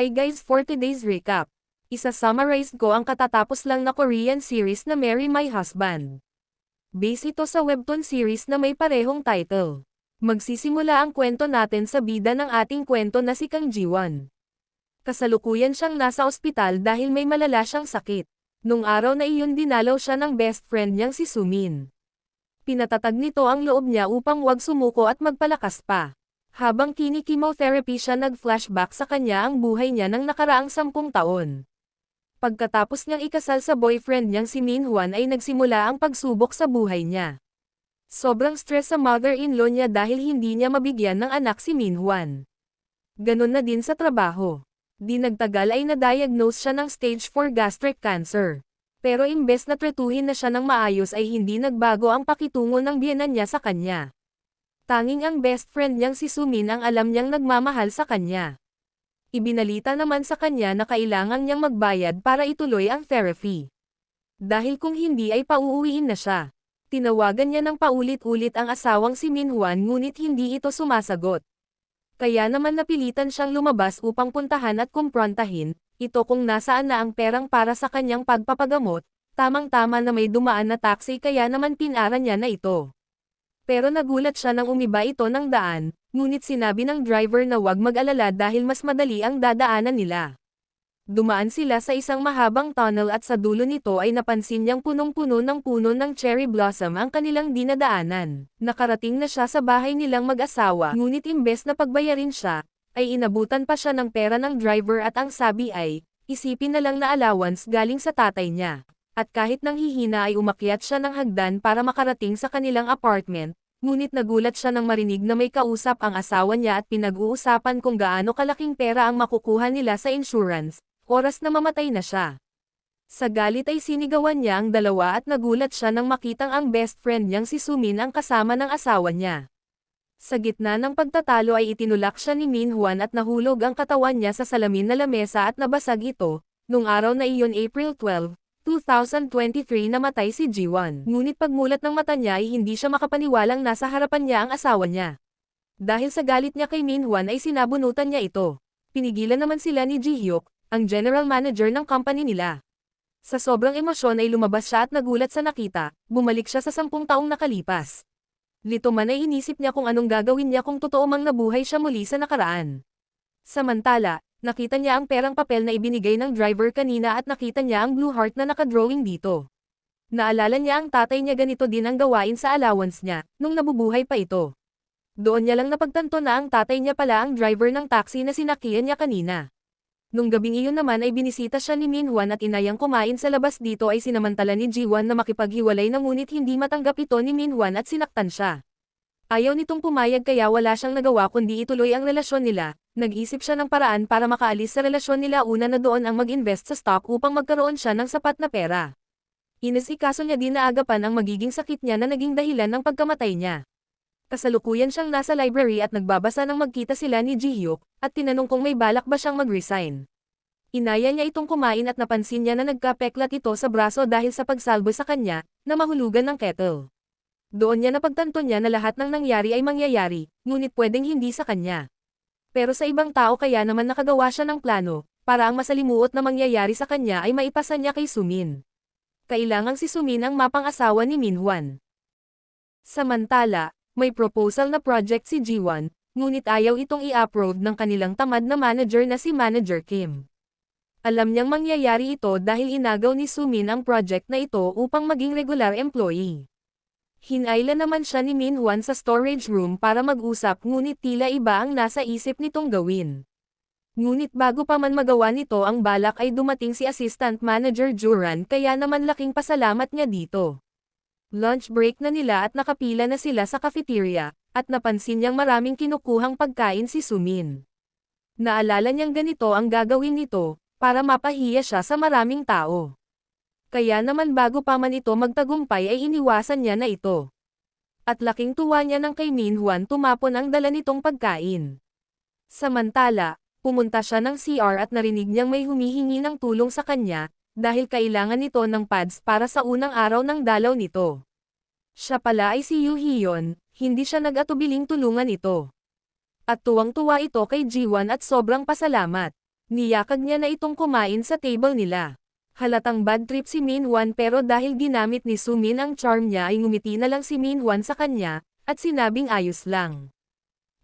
Hi guys, for today's recap. Isa-summarize ko ang katatapos lang na Korean series na Marry My Husband. Base ito sa webtoon series na may parehong title. Magsisimula ang kwento natin sa bida ng ating kwento na si Kang Ji-won. Kasalukuyan siyang nasa ospital dahil may malala siyang sakit. Nung araw na iyon dinalaw siya ng best friend niyang si Sumin. Pinatatag nito ang loob niya upang wag sumuko at magpalakas pa. Habang kini-chemotherapy siya nag-flashback sa kanya ang buhay niya ng nakaraang 10 taon. Pagkatapos niyang ikasal sa boyfriend niyang si Min-hwan ay nagsimula ang pagsubok sa buhay niya. Sobrang stress sa mother-in-law niya dahil hindi niya mabigyan ng anak si Min-hwan. Ganon na din sa trabaho. Di nagtagal ay na-diagnose siya ng stage 4 gastric cancer. Pero imbes na tretuhin na siya ng maayos ay hindi nagbago ang pakitungo ng biyenan niya sa kanya. Tanging ang best friend niyang si Sumin ang alam niyang nagmamahal sa kanya. Ibinalita naman sa kanya na kailangan niyang magbayad para ituloy ang therapy. Dahil kung hindi ay pauuwiin na siya. Tinawagan niya ng paulit-ulit ang asawang si Min-hwan ngunit hindi ito sumasagot. Kaya naman napilitan siyang lumabas upang puntahan at kumprontahin, ito kung nasaan na ang perang para sa kanyang pagpapagamot, tamang-tama na may dumaan na taxi kaya naman pinara niya na ito. Pero nagulat siya nang umiba ito ng daan, ngunit sinabi ng driver na huwag mag-alala dahil mas madali ang dadaanan nila. Dumaan sila sa isang mahabang tunnel at sa dulo nito ay napansin niyang punong-puno ng puno ng cherry blossom ang kanilang dinadaanan. Nakarating na siya sa bahay nilang mag-asawa, ngunit imbes na pagbayarin siya, ay inabutan pa siya ng pera ng driver at ang sabi ay, isipin na lang na allowance galing sa tatay niya. At kahit nang hihina ay umakyat siya ng hagdan para makarating sa kanilang apartment, ngunit nagulat siya nang marinig na may kausap ang asawa niya at pinag-uusapan kung gaano kalaking pera ang makukuha nila sa insurance, oras na mamatay na siya. Sa galit ay sinigawan niya ang dalawa at nagulat siya nang makitang ang best friend niyang si Sumin ang kasama ng asawa niya. Sa gitna ng pagtatalo ay itinulak siya ni Min-hwan at nahulog ang katawan niya sa salamin na lamesa at nabasag ito. Nung araw na iyon April 12, 2023 namatay si Ji-won. Ngunit pagmulat ng mata niya ay hindi siya makapaniwalang nasa harapan niya ang asawa niya. Dahil sa galit niya kay Min-hwan ay sinabunutan niya ito. Pinigilan naman sila ni Ji-hyuk, ang general manager ng company nila. Sa sobrang emosyon ay lumabas siya at nagulat sa nakita, bumalik siya sa 10 taong nakalipas. Lito man ay inisip niya kung anong gagawin niya kung totoo mang nabuhay siya muli sa nakaraan. Samantala, nakita niya ang perang papel na ibinigay ng driver kanina at nakita niya ang blue heart na nakadrawing dito. Naalala niya ang tatay niya ganito din ang gawain sa allowance niya, nung nabubuhay pa ito. Doon niya lang napagtanto na ang tatay niya pala ang driver ng taxi na sinakyan niya kanina. Nung gabing iyon naman ay binisita siya ni Min-hwan at inayang kumain sa labas dito ay sinamantala ni Ji-won na makipaghiwalay na ngunit hindi matanggap ito ni Min-hwan at sinaktan siya. Ayaw nitong pumayag kaya wala siyang nagawa kundi ituloy ang relasyon nila. Nag-isip siya ng paraan para makaalis sa relasyon nila una na doon ang mag-invest sa stock upang magkaroon siya ng sapat na pera. Inasikaso niya din na agapan ang magiging sakit niya na naging dahilan ng pagkamatay niya. Kasalukuyan siyang nasa library at nagbabasa nang magkita sila ni Ji-hyuk, at tinanong kung may balak ba siyang mag-resign. Inaya niya itong kumain at napansin niya na nagkapeklat ito sa braso dahil sa pagsalbo sa kanya, na mahulugan ng kettle. Doon niya napagtanto niya na lahat ng nangyari ay mangyayari, ngunit pwedeng hindi sa kanya. Pero sa ibang tao kaya naman nakagawa siya ng plano, para ang masalimuot na mangyayari sa kanya ay maipasa niya kay Sumin. Kailangang si Sumin ang mapang-asawa ni Min-hwan. Samantala, may proposal na project si Ji-won, ngunit ayaw itong i-approve ng kanilang tamad na manager na si Manager Kim. Alam niyang mangyayari ito dahil inagaw ni Sumin ang project na ito upang maging regular employee. Hinayla naman siya ni Min-hwan sa storage room para mag-usap ngunit tila iba ang nasa isip nitong gawin. Ngunit bago pa man magawa nito ang balak ay dumating si Assistant Manager Juran kaya naman laking pasalamat niya dito. Lunch break na nila at nakapila na sila sa cafeteria, at napansin niyang maraming kinukuhang pagkain si Sumin. Naalala niyang ganito ang gagawin nito, para mapahiya siya sa maraming tao. Kaya naman bago pa man ito magtagumpay ay iniwasan niya na ito. At laking tuwa niya nang kay Min-hwan tumapon ang dala nitong pagkain. Samantala, pumunta siya ng CR at narinig niyang may humihingi ng tulong sa kanya, dahil kailangan nito ng pads para sa unang araw ng dalaw nito. Siya pala ay si Yoo Hee-yeon, hindi siya nag-atubiling tulungan ito. At tuwang-tuwa ito kay Ji-won at sobrang pasalamat. Niyakag niya na itong kumain sa table nila. Halatang bad trip si Minhwan pero dahil ginamit ni Sumin ang charm niya ay ngumiti na lang si Minhwan sa kanya, at sinabing ayos lang.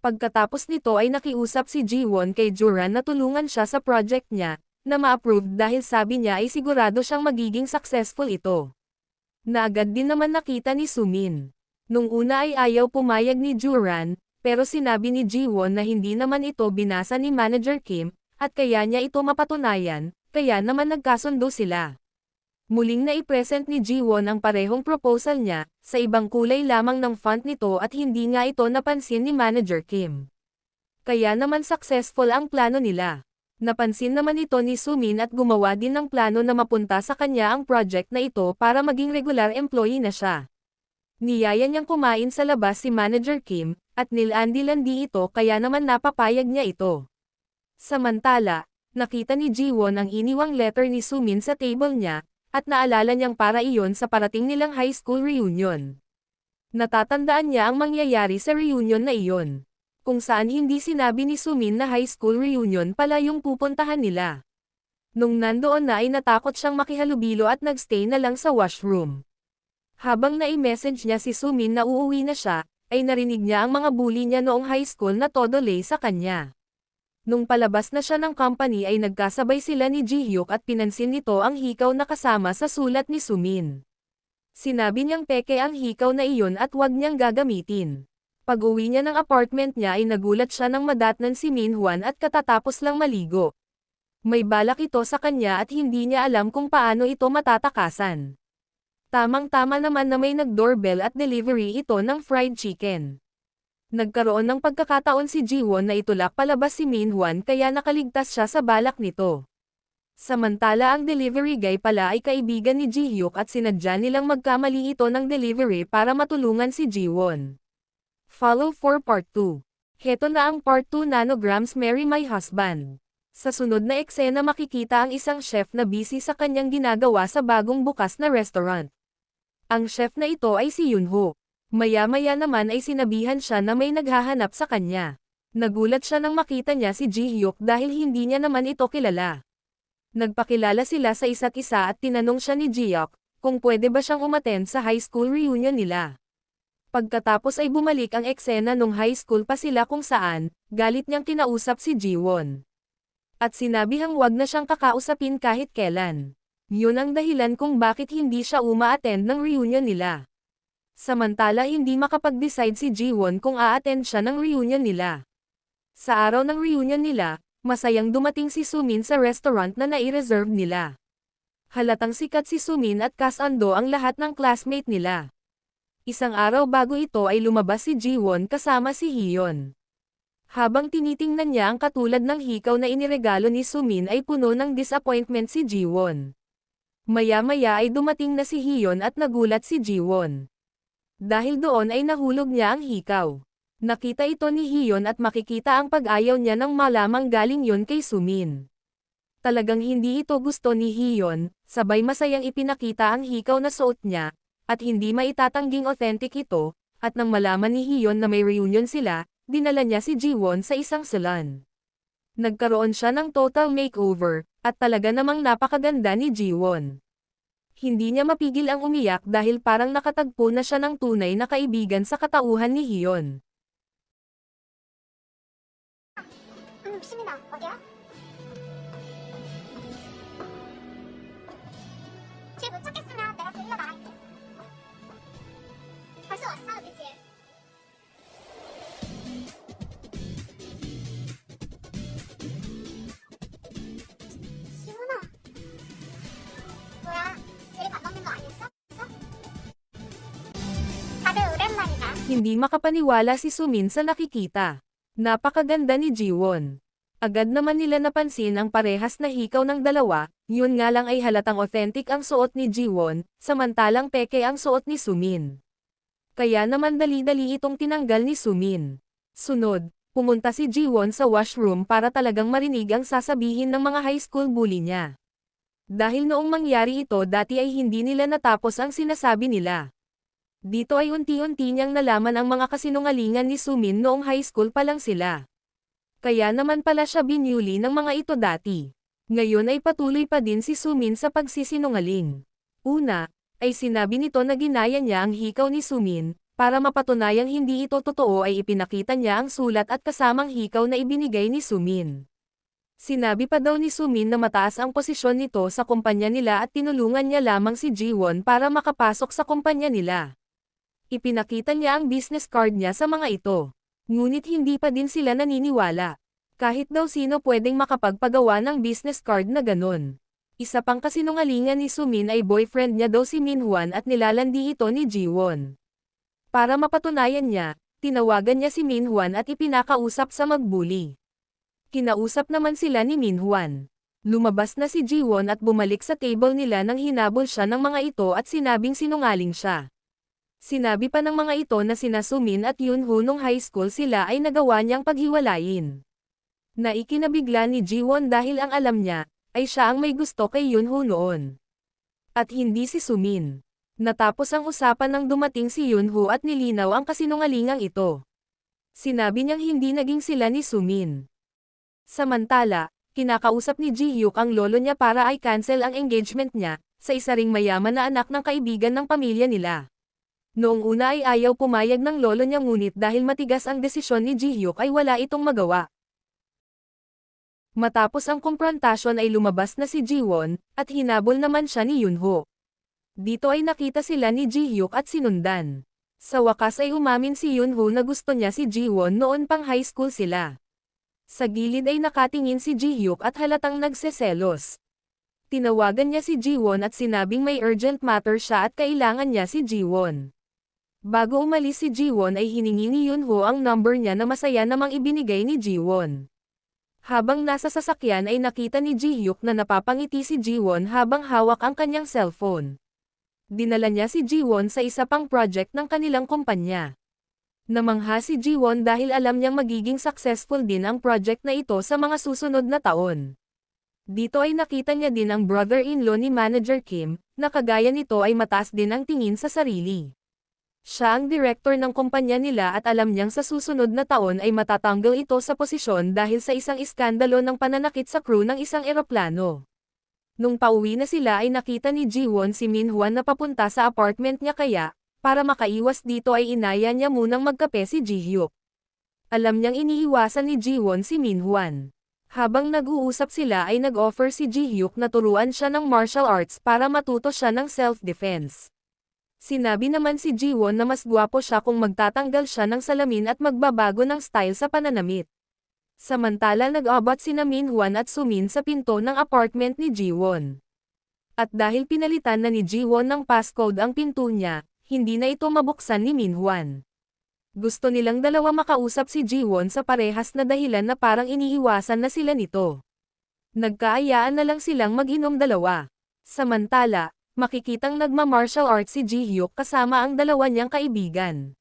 Pagkatapos nito ay nakiusap si Jiwon kay Juran na tulungan siya sa project niya, na ma-approve dahil sabi niya ay sigurado siyang magiging successful ito. Na agad din naman nakita ni Sumin. Nung una ay ayaw pumayag ni Juran, pero sinabi ni Jiwon na hindi naman ito binasa ni Manager Kim, at kaya niya ito mapatunayan, kaya naman nagkasundo sila. Muling naipresent ni Jiwon ang parehong proposal niya, sa ibang kulay lamang ng font nito at hindi nga ito napansin ni Manager Kim. Kaya naman successful ang plano nila. Napansin naman ito ni Sumin at gumawa din ng plano na mapunta sa kanya ang project na ito para maging regular employee na siya. Niyaya niyang kumain sa labas si Manager Kim, at nilandi-landi ito kaya naman napapayag niya ito. Samantala, nakita ni Jiwon ang iniwang letter ni Sumin sa table niya, at naalala niyang para iyon sa parating nilang high school reunion. Natatandaan niya ang mangyayari sa reunion na iyon, kung saan hindi sinabi ni Sumin na high school reunion pala yung pupuntahan nila. Nung nandoon na ay natakot siyang makihalubilo at nagstay na lang sa washroom. Habang na-message niya si Sumin na uuwi na siya, ay narinig niya ang mga bully niya noong high school na todo lay sa kanya. Nung palabas na siya ng company ay nagkasabay sila ni Jihyuk at pinansin nito ang hikaw na kasama sa sulat ni Sumin. Sinabi niyang peke ang hikaw na iyon at wag niyang gagamitin. Pag-uwi niya ng apartment niya ay nagulat siya nang madatnan si Minhwan at katatapos lang maligo. May balak ito sa kanya at hindi niya alam kung paano ito matatakasan. Tamang-tama naman na may nag-doorbell at delivery ito ng fried chicken. Nagkaroon ng pagkakataon si Jiwon na itulak palabas si Minhwan kaya nakaligtas siya sa balak nito. Samantala ang delivery guy pala ay kaibigan ni Jihyuk at sinadya nilang magkamali ito ng delivery para matulungan si Jiwon. Follow for part 2. Heto na ang part 2 nanograms Marry My Husband. Sa sunod na eksena makikita ang isang chef na busy sa kanyang ginagawa sa bagong bukas na restaurant. Ang chef na ito ay si Yunho. Maya-maya naman ay sinabihan siya na may naghahanap sa kanya. Nagulat siya nang makita niya si Jihyuk dahil hindi niya naman ito kilala. Nagpakilala sila sa isa't isa at tinanong siya ni Jihyuk kung pwede ba siyang umattend sa high school reunion nila. Pagkatapos ay bumalik ang eksena nung high school pa sila kung saan, galit niyang kinausap si Jiwon. At sinabihang wag na siyang kakausapin kahit kailan. Yun ang dahilan kung bakit hindi siya uma-attend ng reunion nila. Samantala hindi makapag-decide si Jiwon kung a-attend siya ng reunion nila. Sa araw ng reunion nila, masayang dumating si Sumin sa restaurant na nai-reserve nila. Halatang sikat si Sumin at Kasando ang lahat ng classmate nila. Isang araw bago ito ay lumabas si Jiwon kasama si Hyun. Habang tinitingnan niya ang katulad ng hikaw na iniregalo ni Sumin ay puno ng disappointment si Jiwon. Maya-maya ay dumating na si Hyun at nagulat si Jiwon. Dahil doon ay nahulog niya ang hikaw. Nakita ito ni Hyun at makikita ang pag-ayaw niya nang malamang galing yon kay Sumin. Talagang hindi ito gusto ni Hyun, sabay masayang ipinakita ang hikaw na suot niya, at hindi maitatangging authentic ito, at nang malaman ni Hyun na may reunion sila, dinala niya si Jiwon sa isang salon. Nagkaroon siya ng total makeover, at talaga namang napakaganda ni Jiwon. Hindi niya mapigil ang umiyak dahil parang nakatagpo na siya ng tunay na kaibigan sa katauhan ni Hyun. 수민아, 어디야? 길 못 찾겠으면 내가 데리러 나갈게. 벌써 왔어, 그치? 시훈아. 뭐야, 둘이 밥 먹는 거 아니었어? 다들 오랜만이다. Hindi makapaniwala si Sumin sa nakikita. Napakaganda ni Jiwon. Agad naman nila napansin ang parehas na hikaw ng dalawa, yun nga lang ay halatang authentic ang suot ni Jiwon, samantalang peke ang suot ni Sumin. Kaya naman dali-dali itong tinanggal ni Sumin. Sunod, pumunta si Jiwon sa washroom para talagang marinig ang sasabihin ng mga high school bully niya. Dahil noong mangyari ito dati ay hindi nila natapos ang sinasabi nila. Dito ay unti-unti niyang nalaman ang mga kasinungalingan ni Sumin noong high school pa lang sila. Kaya naman pala siya binyuli ng mga ito dati. Ngayon ay patuloy pa din si Sumin sa pagsisinungaling. Una, ay sinabi nito na ginaya niya ang hikaw ni Sumin, para mapatunayang hindi ito totoo ay ipinakita niya ang sulat at kasamang hikaw na ibinigay ni Sumin. Sinabi pa daw ni Sumin na mataas ang posisyon nito sa kumpanya nila at tinulungan niya lamang si Jiwon para makapasok sa kumpanya nila. Ipinakita niya ang business card niya sa mga ito. Ngunit hindi pa din sila naniniwala. Kahit daw sino pwedeng makapagpagawa ng business card na ganun. Isa pang kasinungalingan ni Sumin ay boyfriend niya daw si Minhwan at nilalandi ito ni Jiwon. Para mapatunayan niya, tinawagan niya si Minhwan at ipinakausap sa magbuli. Kinausap naman sila ni Minhwan. Lumabas na si Jiwon at bumalik sa table nila nang hinabol siya ng mga ito at sinabing sinungaling siya. Sinabi pa ng mga ito na sina Sumin at Yunho nung high school sila ay nagawa niyang paghiwalayin. Naikinabigla ni Jiwon dahil ang alam niya, ay siya ang may gusto kay Yunho noon. At hindi si Sumin. Natapos ang usapan nang dumating si Yunho at nilinaw ang kasinungalingang ito. Sinabi niyang hindi naging sila ni Sumin. Samantala, kinakausap ni Ji-hyuk ang lolo niya para ay cancel ang engagement niya, sa isa ring mayaman na anak ng kaibigan ng pamilya nila. Noong una ay ayaw pumayag ng lolo niya ngunit dahil matigas ang desisyon ni Ji-hyuk ay wala itong magawa. Matapos ang komprontasyon ay lumabas na si Jiwon, at hinabol naman siya ni Yunho. Dito ay nakita sila ni Ji-hyuk at sinundan. Sa wakas ay umamin si Yunho na gusto niya si Jiwon noon pang high school sila. Sa gilid ay nakatingin si Ji-hyuk at halatang nagseselos. Tinawagan niya si Jiwon at sinabing may urgent matter siya at kailangan niya si Jiwon. Bago umalis si Jiwon ay hiningi ni Yunho ang number niya na masaya namang ibinigay ni Jiwon. Habang nasa sasakyan ay nakita ni Ji-hyuk na napapangiti si Jiwon habang hawak ang kanyang cellphone. Dinala niya si Jiwon sa isa pang project ng kanilang kumpanya. Namangha si Jiwon dahil alam niyang magiging successful din ang project na ito sa mga susunod na taon. Dito ay nakita niya din ang brother-in-law ni Manager Kim, na kagaya nito ay mataas din ang tingin sa sarili. Siya ang director ng kumpanya nila at alam niyang sa susunod na taon ay matatanggal ito sa posisyon dahil sa isang iskandalo ng pananakit sa crew ng isang eroplano. Nung pauwi na sila ay nakita ni Jiwon si Minhwan na papunta sa apartment niya kaya, para makaiwas dito ay inaya niya munang magkape si Ji-hyuk. Alam niyang iniiwasan ni Jiwon si Minhwan. Habang nag-uusap sila ay nag-offer si Ji-hyuk na turuan siya ng martial arts para matuto siya ng self-defense. Sinabi naman si Jiwon na mas gwapo siya kung magtatanggal siya ng salamin at magbabago ng style sa pananamit. Samantala nag-abot sina Minhwan at Sumin sa pinto ng apartment ni Jiwon. At dahil pinalitan na ni Jiwon ng passcode ang pinto niya, hindi na ito mabuksan ni Minhwan. Gusto nilang dalawa makausap si Jiwon sa parehas na dahilan na parang iniiwasan na sila nito. Nagkaayaan na lang silang mag-inom dalawa. Samantala, makikitang nagma-martial arts si Ji-hyuk kasama ang dalawa niyang kaibigan.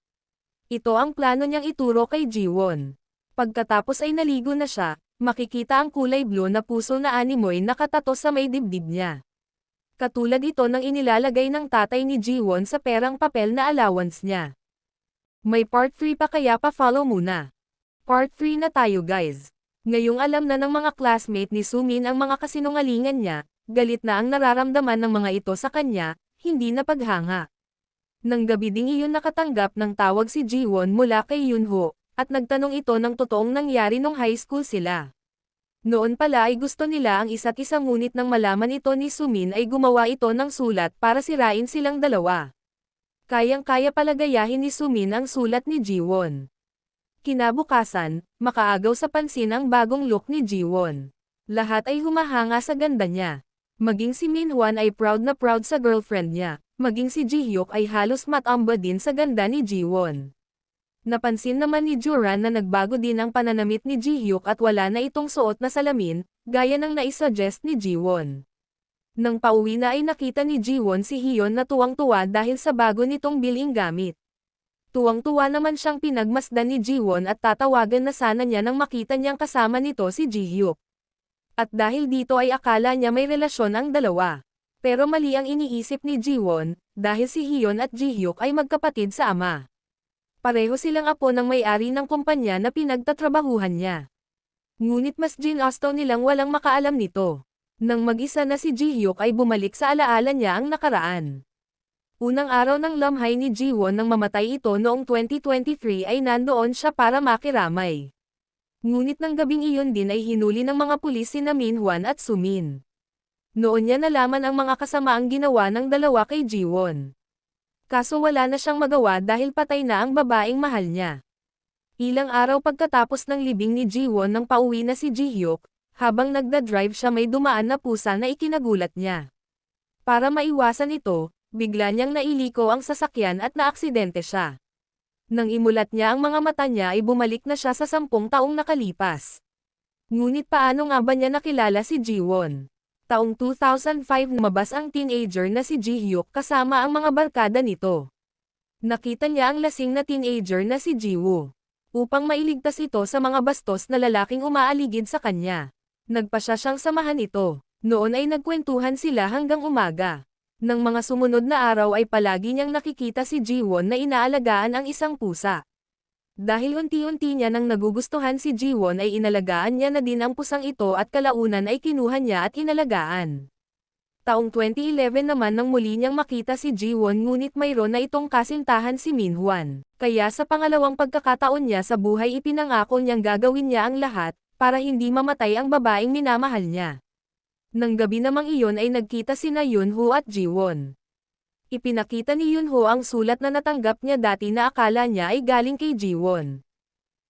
Ito ang plano niyang ituro kay Jiwon. Pagkatapos ay naligo na siya, makikita ang kulay blue na puso na animoy nakatato sa may dibdib niya. Katulad ito ng inilalagay ng tatay ni Jiwon sa perang papel na allowance niya. May part 3 pa kaya pa-follow muna. Part 3 na tayo guys. Ngayong alam na ng mga classmate ni Sumin ang mga kasinungalingan niya, galit na ang nararamdaman ng mga ito sa kanya, hindi na paghanga. Nang gabi ding iyon nakatanggap ng tawag si Jiwon mula kay Yunho, at nagtanong ito ng totoong nangyari nung high school sila. Noon pala ay gusto nila ang isa't isa ngunit nang malaman ito ni Sumin ay gumawa ito ng sulat para sirain silang dalawa. Kayang-kaya pala gayahin ni Sumin ang sulat ni Jiwon. Kinabukasan, makaagaw sa pansin ang bagong look ni Jiwon. Lahat ay humahanga sa ganda niya. Maging si Minhwan ay proud na proud sa girlfriend niya, maging si Ji-hyuk ay halos matamba din sa ganda ni Jiwon. Napansin naman ni Juran na nagbago din ang pananamit ni Ji-hyuk at wala na itong suot na salamin, gaya ng naisuggest ni Jiwon. Nang pauwi na ay nakita ni Jiwon si Hyun na tuwang-tuwa dahil sa bago nitong biling gamit. Tuwang-tuwa naman siyang pinagmasdan ni Jiwon at tatawagan na sana niya nang makita niyang kasama nito si Ji-hyuk. At dahil dito ay akala niya may relasyon ang dalawa. Pero mali ang iniisip ni Jiwon, dahil si Hyun at Ji-hyuk ay magkapatid sa ama. Pareho silang apo ng may-ari ng kumpanya na pinagtatrabahuhan niya. Ngunit mas ginusto nilang walang makaalam nito. Nang mag-isa na si Jihyuk ay bumalik sa alaala niya ang nakaraan. Unang araw ng lamhay ni Jiwon nang mamatay ito noong 2023 ay nandoon siya para makiramay. Ngunit ng gabing iyon din ay hinuli ng mga pulis sina Minhwan at Sumin. Noon niya nalaman ang mga kasamaang ginawa ng dalawa kay Jiwon. Kaso wala na siyang magawa dahil patay na ang babaeng mahal niya. Ilang araw pagkatapos ng libing ni Jiwon nang pauwi na si Jihyuk, habang nagda-drive siya may dumaan na pusa na ikinagulat niya. Para maiwasan ito, bigla niyang nailiko ang sasakyan at naaksidente siya. Nang imulat niya ang mga mata niya ay bumalik na siya sa 10 taong nakalipas. Ngunit paano nga ba niya nakilala si Jiwon? Taong 2005 lumabas ang teenager na si Jihyuk kasama ang mga barkada nito. Nakita niya ang lasing na teenager na si Jiwoo. Upang mailigtas ito sa mga bastos na lalaking umaaligid sa kanya. Nagpasya siyang samahan ito. Noon ay nagkwentuhan sila hanggang umaga. Nang mga sumunod na araw ay palagi niyang nakikita si Jiwon na inaalagaan ang isang pusa. Dahil unti-unti niya nang nagugustuhan si Jiwon ay inalagaan niya na din ang pusang ito at kalaunan ay kinuha niya at inalagaan. Taong 2011 naman nang muli niyang makita si Jiwon ngunit mayroon na itong kasintahan si Minhwan. Kaya sa pangalawang pagkakataon niya sa buhay ipinangako niyang gagawin niya ang lahat, para hindi mamatay ang babaeng minamahal niya. Nang gabi namang iyon ay nagkita sina Yunho at Jiwon. Ipinakita ni Yunho ang sulat na natanggap niya dati na akala niya ay galing kay Jiwon.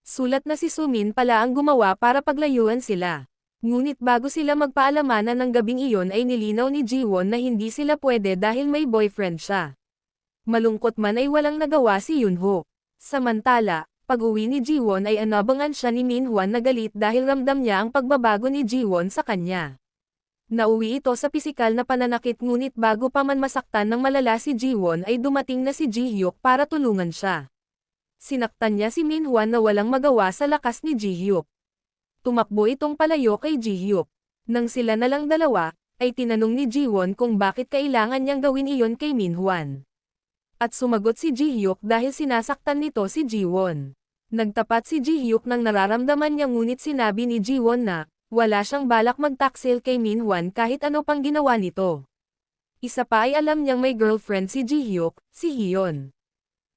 Sulat na si Sumin pala ang gumawa para paglayuan sila. Ngunit bago sila magpaalamanan ng gabing iyon ay nilinaw ni Jiwon na hindi sila pwede dahil may boyfriend siya. Malungkot man ay walang nagawa si Yunho. Samantala, pag-uwi ni Jiwon ay anabangan siya ni Minhwan na galit dahil ramdam niya ang pagbabago ni Jiwon sa kanya. Nauwi ito sa pisikal na pananakit ngunit bago pa man masaktan ng malala si Jiwon ay dumating na si Jihyuk para tulungan siya. Sinaktan niya si Minhwan na walang magawa sa lakas ni Jihyuk. Tumakbo itong palayo kay Jihyuk. Nang sila na lang dalawa, ay tinanong ni Jiwon kung bakit kailangan niyang gawin iyon kay Minhwan. At sumagot si Jihyuk dahil sinasaktan nito si Jiwon. Nagtapat si Jihyuk nang nararamdaman niya ngunit sinabi ni Jiwon na, wala siyang balak magtaksil kay Minhwan kahit ano pang ginawa nito. Isa pa ay alam niyang may girlfriend si Jihyuk, si Hyeon.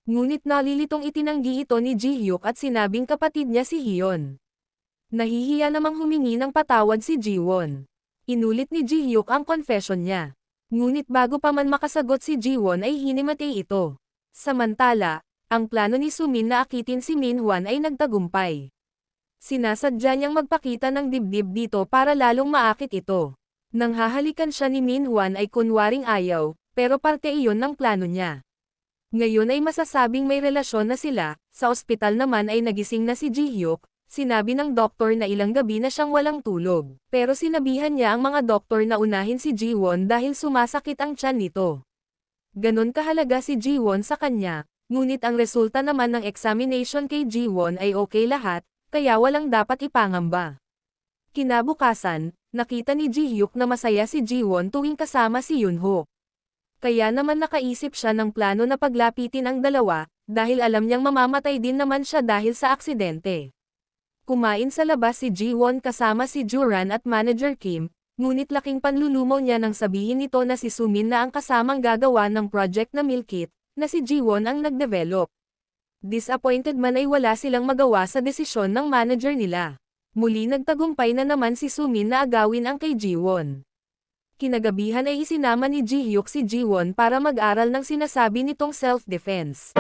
Ngunit nalilitong itinanggi ito ni Jihyuk at sinabing kapatid niya si Hyeon. Nahihiya namang humingi ng patawad si Jiwon. Inulit ni Jihyuk ang confession niya. Ngunit bago pa man makasagot si Jiwon ay hinimatay ito. Samantala, ang plano ni Sumin na akitin si Minhwan ay nagtagumpay. Sinasadya niyang magpakita ng dibdib dito para lalong maakit ito. Nang hahalikan siya ni Minhwan ay kunwaring ayaw, pero parte iyon ng plano niya. Ngayon ay masasabing may relasyon na sila, sa ospital naman ay nagising na si Jihyuk. Sinabi ng doktor na ilang gabi na siyang walang tulog, pero sinabihan niya ang mga doktor na unahin si Jiwon dahil sumasakit ang tiyan nito. Ganon kahalaga si Jiwon sa kanya, ngunit ang resulta naman ng examination kay Jiwon ay okay lahat, kaya walang dapat ipangamba. Kinabukasan, nakita ni Jihyuk na masaya si Jiwon tuwing kasama si Yunho. Kaya naman nakaisip siya ng plano na paglapitin ang dalawa, dahil alam niyang mamamatay din naman siya dahil sa aksidente. Kumain sa labas si Jiwon kasama si Juran at manager Kim, ngunit laking panlulumo niya nang sabihin nito na si Sumin na ang kasamang gagawa ng project na meal kit, na si Jiwon ang nag-develop. Disappointed man ay wala silang magawa sa desisyon ng manager nila. Muli nagtagumpay na naman si Sumin na agawin ang kay Jiwon. Kinagabihan ay isinama ni Jihyuk si Jiwon para mag-aral ng sinasabi nitong self-defense.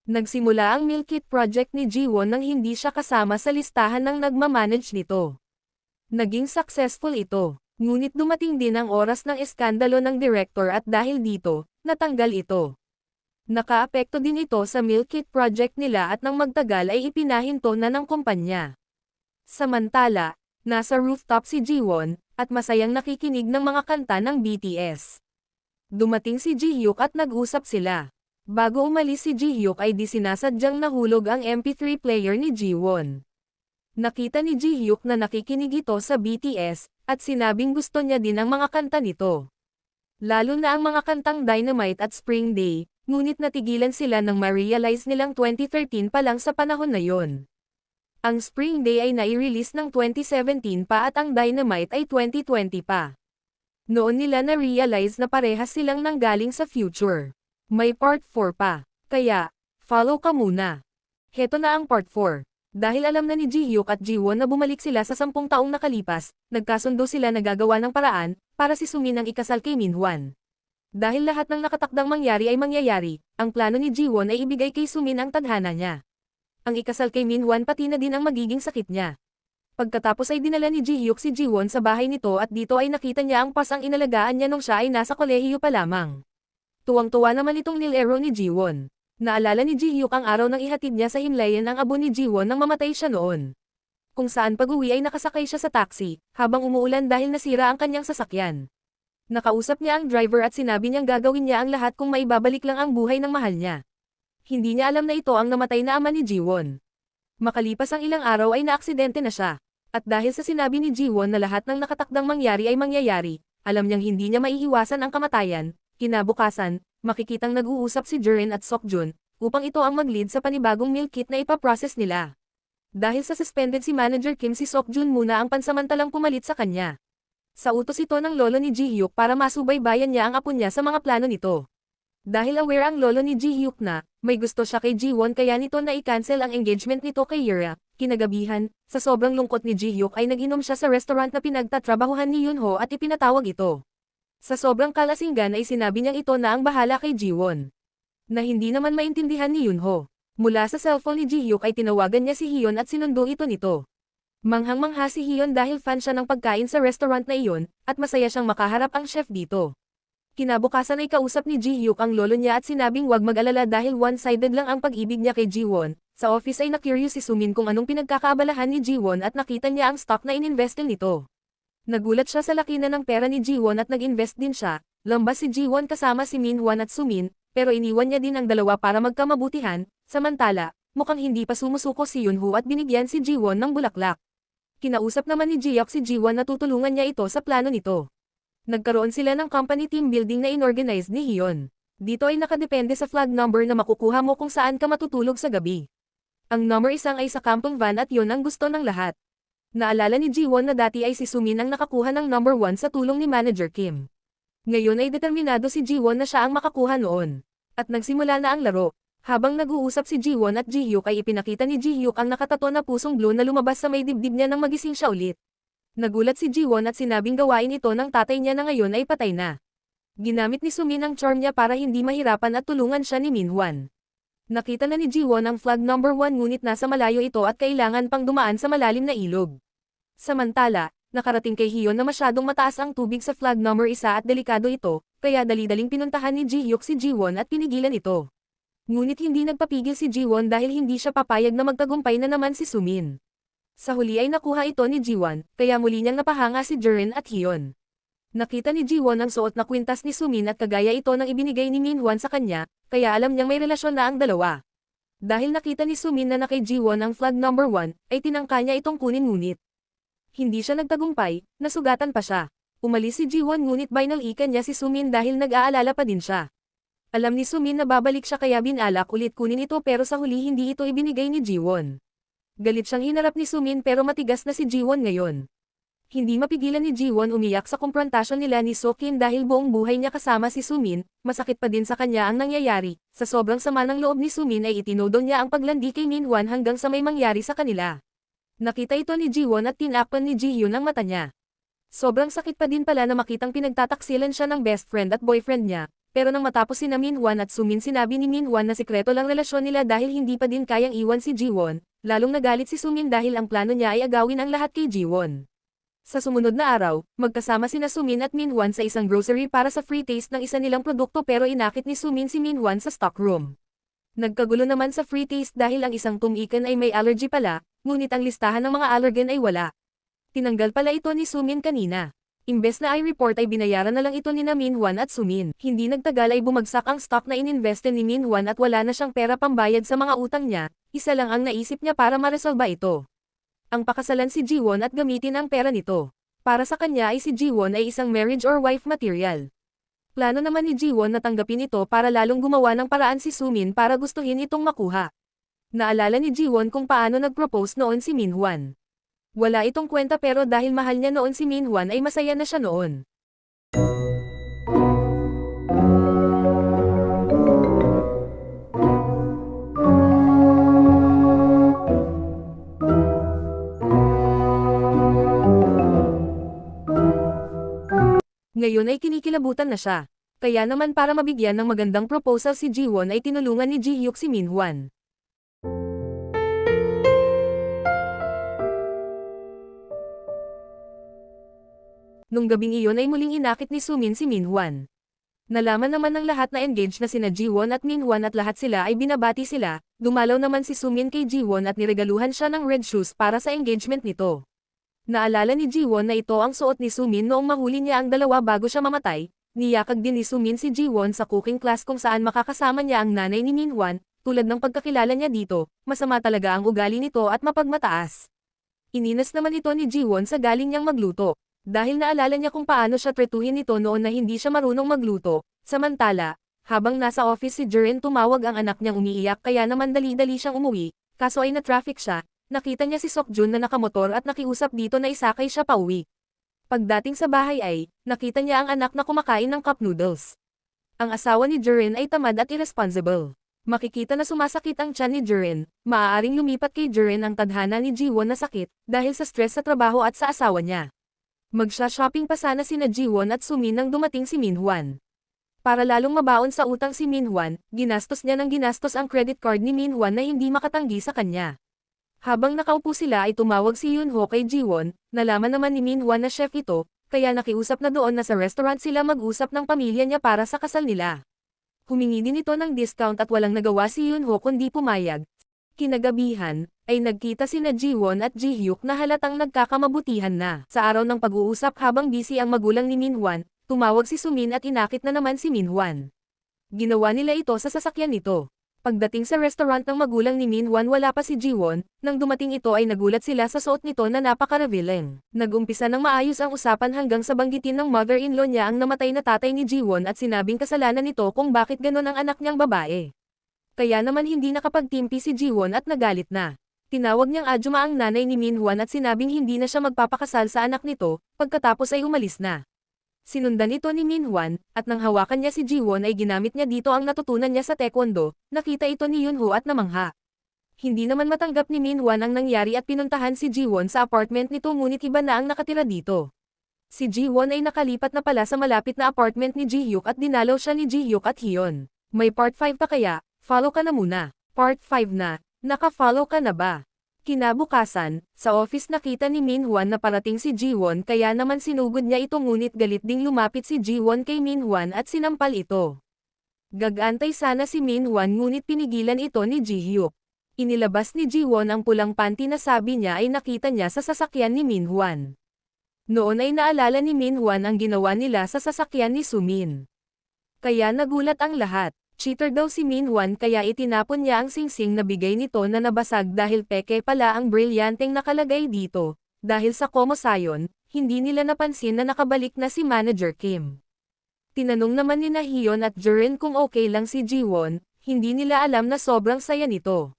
Nagsimula ang meal kit project ni Jiwon nang hindi siya kasama sa listahan ng nagmamanage nito. Naging successful ito, ngunit dumating din ang oras ng eskandalo ng director at dahil dito, natanggal ito. Nakaapekto din ito sa meal kit project nila at nang magtagal ay ipinahinto na ng kumpanya. Samantala, nasa rooftop si Jiwon, at masayang nakikinig ng mga kanta ng BTS. Dumating si Jihyuk at nag-usap sila. Bago umalis si Jihyuk ay di sinasadyang nahulog ang MP3 player ni Jiwon. Nakita ni Jihyuk na nakikinig ito sa BTS, At sinabing gusto niya din ang mga kanta nito. Lalo na ang mga kantang Dynamite at Spring Day, ngunit natigilan sila nang ma-realize nilang 2013 pa lang sa panahon na yon. Ang Spring Day ay nai-release ng 2017 pa at ang Dynamite ay 2020 pa. Noon nila na-realize na parehas silang nanggaling sa future. May part 4 pa. Kaya, follow ka muna. Heto na ang part 4. Dahil alam na ni Ji-hyuk at Ji-won na bumalik sila sa 10 taong nakalipas, nagkasundo sila na gagawa ng paraan para si Sumin ang ikasal kay Minhwan. Dahil lahat ng nakatakdang mangyari ay mangyayari, ang plano ni Ji-won ay ibigay kay Sumin ang tadhana niya. Ang ikasal kay Minhwan pati na din ang magiging sakit niya. Pagkatapos ay dinala ni Ji-hyuk si Ji-won sa bahay nito at dito ay nakita niya ang pasang inalagaan niya nung siya ay nasa kolehiyo pa lamang. Tuwang-tuwa naman itong nilero ni Ji-won. Naalala ni Ji-hyuk ang araw nang ihatid niya sa himlayan ang abo ni Ji-won nang mamatay siya noon. Kung saan pag-uwi ay nakasakay siya sa taxi, habang umuulan dahil nasira ang kanyang sasakyan. Nakausap niya ang driver at sinabi niyang gagawin niya ang lahat kung maibabalik lang ang buhay ng mahal niya. Hindi niya alam na ito ang namatay na ama ni Ji-won. Makalipas ang ilang araw ay naaksidente na siya. At dahil sa sinabi ni Ji-won na lahat ng nakatakdang mangyari ay mangyayari, alam niyang hindi niya maiiwasan ang kamatayan. Kinabukasan, makikitang nag-uusap si Jiren at Seokjun, upang ito ang mag-lead sa panibagong meal kit na ipaprocess nila. Dahil sa suspended si Manager Kim, si Seokjun muna ang pansamantalang pumalit sa kanya. Sa utos ito ng lolo ni Ji-hyuk para masubaybayan niya ang apo niya sa mga plano nito. Dahil aware ang lolo ni Ji-hyuk na, may gusto siya kay Ji-won kaya nito na i-cancel ang engagement nito kay Yura. Kinagabihan, sa sobrang lungkot ni Ji-hyuk ay nag-inom siya sa restaurant na pinagtatrabahuhan ni Yunho at ipinatawag ito. Sa sobrang kalasinggan ay sinabi niyang ito na ang bahala kay Ji-won. Na hindi naman maintindihan ni Yunho. Mula sa cellphone ni Ji-hyuk ay tinawagan niya si Hyun at sinundo ito nito. Manghang-mangha si Hyun dahil fan siya ng pagkain sa restaurant na iyon, at masaya siyang makaharap ang chef dito. Kinabukasan ay kausap ni Ji-hyuk ang lolo niya at sinabing wag mag-alala dahil one-sided lang ang pag-ibig niya kay Ji-won. Sa office ay na-curious si Sumin kung anong pinagkakaabalahan ni Ji-won at nakita niya ang stock na ininvestin nito. Nagulat siya sa laki na ng pera ni Ji-won at nag-invest din siya. Lambas si Ji-won kasama si Minhwan at Sumin, pero iniwan niya din ang dalawa para magkamabutihan. Samantala, mukhang hindi pa sumusuko si Yunho at binigyan si Ji-won ng bulaklak. Kinausap naman ni Ji-hyuk si Ji-won na tutulungan niya ito sa plano nito. Nagkaroon sila ng company team building na inorganize ni Hyun. Dito ay nakadepende sa flag number na makukuha mo kung saan ka matutulog sa gabi. Ang number 1 ay sa kampong van at yun ang gusto ng lahat. Naalala ni Ji-won na dati ay si Sumin ang nakakuha ng number 1 sa tulong ni Manager Kim. Ngayon ay determinado si Ji-won na siya ang makakuha noon. At nagsimula na ang laro. Habang nag-uusap si Ji-won at Ji-hyuk ay ipinakita ni Ji-hyuk ang nakatato na pusong blue na lumabas sa may dibdib niya nang magising siya ulit. Nagulat si Ji-won at sinabing gawain ito ng tatay niya na ngayon ay patay na. Ginamit ni Sumin ang charm niya para hindi mahirapan at tulungan siya ni Minhwan. Nakita na ni Ji-won ang flag number 1 ngunit nasa malayo ito at kailangan pang dumaan sa malalim na ilog. Samantala, nakarating kay Hyun na masyadong mataas ang tubig sa flag number 1 at delikado ito, kaya dali-daling pinuntahan ni Ji-hyuk si Ji-won at pinigilan ito. Ngunit hindi nagpapigil si Ji-won dahil hindi siya papayag na magtagumpay na naman si Sumin. Sa huli ay nakuha ito ni Ji-won, kaya muli niyang napahanga si Jiren at Hyun. Nakita ni Ji-won ang suot na kwintas ni Sumin at kagaya ito ng ibinigay ni Minhwan sa kanya, kaya alam niyang may relasyon na ang dalawa. Dahil nakita ni Sumin na na kay Ji-won ang flag number 1, ay tinangka niya itong kunin ngunit hindi siya nagtagumpay, nasugatan pa siya. Umalis si Ji-won ngunit binalikan niya si Sumin dahil nag-aalala pa din siya. Alam ni Sumin na babalik siya kaya binalak ulit kunin ito pero sa huli hindi ito ibinigay ni Ji-won. Galit siyang hinarap ni Sumin pero matigas na si Ji-won ngayon. Hindi mapigilan ni Ji-won umiyak sa komprontasyon nila ni So-kim dahil buong buhay niya kasama si Sumin, masakit pa din sa kanya ang nangyayari. Sa sobrang sama ng loob ni Sumin ay itinodo niya ang paglandi kay Minhwan hanggang sa may mangyari sa kanila. Nakita ito ni Ji-won at tinakpan ni Ji-hyun ang mata niya. Sobrang sakit pa din pala na makitang pinagtataksilan siya ng best friend at boyfriend niya, pero nang matapos sina Minhwan at Sumin sinabi ni Minhwan na sikreto lang relasyon nila dahil hindi pa din kayang iwan si Ji-won, lalong nagalit si Sumin dahil ang plano niya ay agawin ang lahat kay Ji-won. Sa sumunod na araw, magkasama sina Sumin at Minhwan sa isang grocery para sa free taste ng isa nilang produkto pero inakit ni Sumin si Minhwan sa stockroom. Nagkagulo naman sa free taste dahil ang isang tumikan ay may allergy pala, ngunit ang listahan ng mga allergen ay wala. Tinanggal pala ito ni Sumin kanina. Imbes na i-report ay binayaran na lang ito ni Minhwan at Sumin. Hindi nagtagal ay bumagsak ang stock na ininvestin ni Minhwan at wala na siyang pera pambayad sa mga utang niya, isa lang ang naisip niya para maresolba ito. Ang pakasalan si Ji-won at gamitin ang pera nito. Para sa kanya ay si Jiwon ay isang marriage or wife material. Plano naman ni Jiwon na tanggapin ito para lalong gumawa ng paraan si Sumin para gustuhin itong makuha. Naalala ni Jiwon kung paano nag-propose noon si Minhwan. Wala itong kwenta pero dahil mahal niya noon si Minhwan ay masaya na siya noon. Ngayon ay kinikilabutan na siya. Kaya naman para mabigyan ng magandang proposal si Jiwon ay tinulungan ni Jihyuk si Minhwan. Nung gabing iyon ay muling inakit ni Sumin si Minhwan. Nalaman naman ng lahat na engaged na sina Jiwon at Minhwan at lahat sila ay binabati sila, dumalaw naman si Sumin kay Jiwon at niregaluhan siya ng red shoes para sa engagement nito. Naalala ni Jiwon na ito ang suot ni Sumin noong mahuli niya ang dalawa bago siya mamatay, niyakag din ni Sumin si Jiwon sa cooking class kung saan makakasama niya ang nanay ni Minhwan, tulad ng pagkakilala niya dito, masama talaga ang ugali nito at mapagmataas. Ininas naman ito ni Jiwon sa galing niyang magluto, dahil naalala niya kung paano siya tretuhin nito noon na hindi siya marunong magluto, samantala, habang nasa office si Jiren tumawag ang anak niyang umiiyak kaya naman dali-dali siyang umuwi, kaso ay na-traffic siya. Nakita niya si Seokjun na nakamotor at nakiusap dito na isakay siya pauwi. Pagdating sa bahay ay, nakita niya ang anak na kumakain ng cup noodles. Ang asawa ni Jiren ay tamad at irresponsible. Makikita na sumasakit ang tiyan ni Jiren, maaaring lumipat kay Jiren ang tadhana ni Jiwon na sakit, dahil sa stress sa trabaho at sa asawa niya. Magsha-shopping pa sana sina Jiwon at Sumin nang dumating si Minhwan. Para lalong mabaon sa utang si Minhwan, ginastos niya ng ginastos ang credit card ni Minhwan na hindi makatanggi sa kanya. Habang nakaupo sila ay tumawag si Yunho kay Jiwon, nalaman naman ni Minhwan na chef ito, kaya nakiusap na doon na sa restaurant sila mag-usap ng pamilya niya para sa kasal nila. Humingi din ito ng discount at walang nagawa si Yunho kundi pumayag. Kinagabihan, ay nagkita sina Jiwon at Jihyuk na halatang nagkakamabutihan na. Sa araw ng pag-uusap habang busy ang magulang ni Minhwan, tumawag si Sumin at inakit na naman si Minhwan. Ginawa nila ito sa sasakyan nito. Pagdating sa restaurant ng magulang ni Minhwan wala pa si Jiwon, nang dumating ito ay nagulat sila sa suot nito na napaka-revealing. Nag-umpisa ng maayos ang usapan hanggang sa banggitin ng mother-in-law niya ang namatay na tatay ni Jiwon at sinabing kasalanan nito kung bakit ganon ang anak niyang babae. Kaya naman hindi nakapagtimpi si Jiwon at nagalit na. Tinawag niyang Ajuma ang nanay ni Minhwan at sinabing hindi na siya magpapakasal sa anak nito, pagkatapos ay umalis na. Sinundan ito ni Minhwan, at nang hawakan niya si Jiwon ay ginamit niya dito ang natutunan niya sa taekwondo, nakita ito ni Yunho at namangha. Hindi naman matanggap ni Minhwan ang nangyari at pinuntahan si Jiwon sa apartment nito ngunit iba na ang nakatira dito. Si Jiwon ay nakalipat na pala sa malapit na apartment ni Jihyuk at dinalaw siya ni Jihyuk at Hyun. May part 5 pa kaya? Follow ka na muna. Part 5 na. Naka-follow ka na ba? Kinabukasan, sa office nakita ni Minhwan na parating si Jiwon kaya naman sinugod niya ito ngunit galit ding lumapit si Jiwon kay Minhwan at sinampal ito. Gagantay sana si Minhwan ngunit pinigilan ito ni Jihyuk. Inilabas ni Jiwon ang pulang panty na sabi niya ay nakita niya sa sasakyan ni Minhwan. Noon ay naalala ni Minhwan ang ginawa nila sa sasakyan ni Sumin. Kaya nagulat ang lahat. Cheater daw si Minhwan kaya itinapon niya ang singsing na bigay nito na nabasag dahil peke pala ang brilyanteng nakalagay dito. Dahil sa komosayon, hindi nila napansin na nakabalik na si Manager Kim. Tinanong naman ni Hyun at Jiren kung okay lang si Jiwon, hindi nila alam na sobrang saya nito.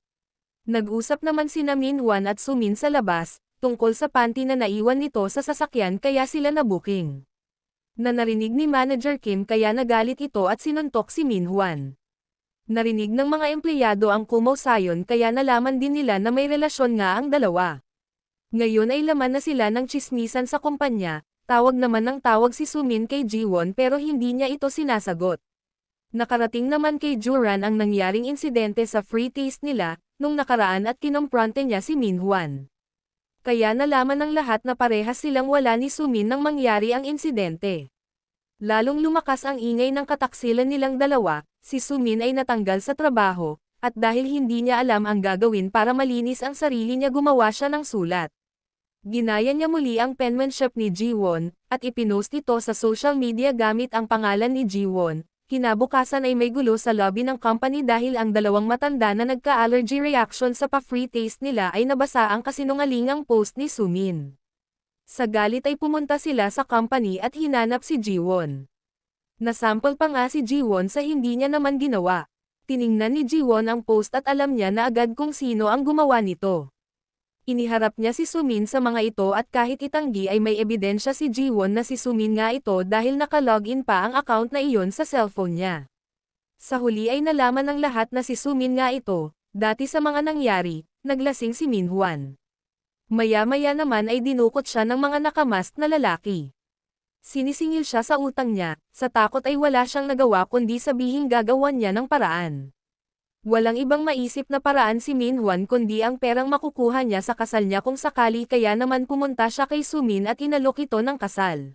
Nag-usap naman sina Minhwan at Sumin sa labas, tungkol sa panty na naiwan nito sa sasakyan kaya sila na-booking. Narinig ni Manager Kim kaya nagalit ito at sinuntok si Minhwan. Narinig ng mga empleyado ang kumosayon kaya nalaman din nila na may relasyon nga ang dalawa. Ngayon ay laman na sila ng tsismisan sa kumpanya, tawag naman ng tawag si Sumin kay Jiwon pero hindi niya ito sinasagot. Nakarating naman kay Juran ang nangyaring insidente sa free taste nila, nung nakaraan at kinomprante niya si Minhwan. Kaya nalaman ng lahat na parehas silang wala ni Sumin nang mangyari ang insidente. Lalong lumakas ang ingay ng kataksilan nilang dalawa, si Sumin ay natanggal sa trabaho, at dahil hindi niya alam ang gagawin para malinis ang sarili niya gumawa siya ng sulat. Ginaya niya muli ang penmanship ni Jiwon, at ipinost ito sa social media gamit ang pangalan ni Jiwon. Kinabukasan ay may gulo sa lobby ng company dahil ang dalawang matanda na nagka-allergy reaction sa pa-free taste nila ay nabasa ang kasinungalingang post ni Sumin. Sa galit ay pumunta sila sa company at hinanap si Jiwon. Nasample pa nga si Jiwon sa hindi niya naman ginawa. Tiningnan ni Jiwon ang post at alam niya na agad kung sino ang gumawa nito. Iniharap niya si Sumin sa mga ito at kahit itanggi ay may ebidensya si Jiwon na si Sumin nga ito dahil nakalogin pa ang account na iyon sa cellphone niya. Sa huli ay nalaman ng lahat na si Sumin nga ito, dati sa mga nangyari, naglasing si Minhwan. Maya-maya naman ay dinukot siya ng mga nakamask na lalaki. Sinisingil siya sa utang niya, sa takot ay wala siyang nagawa kundi sabihing gagawan niya ng paraan. Walang ibang maisip na paraan si Minhwan kundi ang perang makukuha niya sa kasal niya kung sakali kaya naman pumunta siya kay Sumin at inalok ito ng kasal.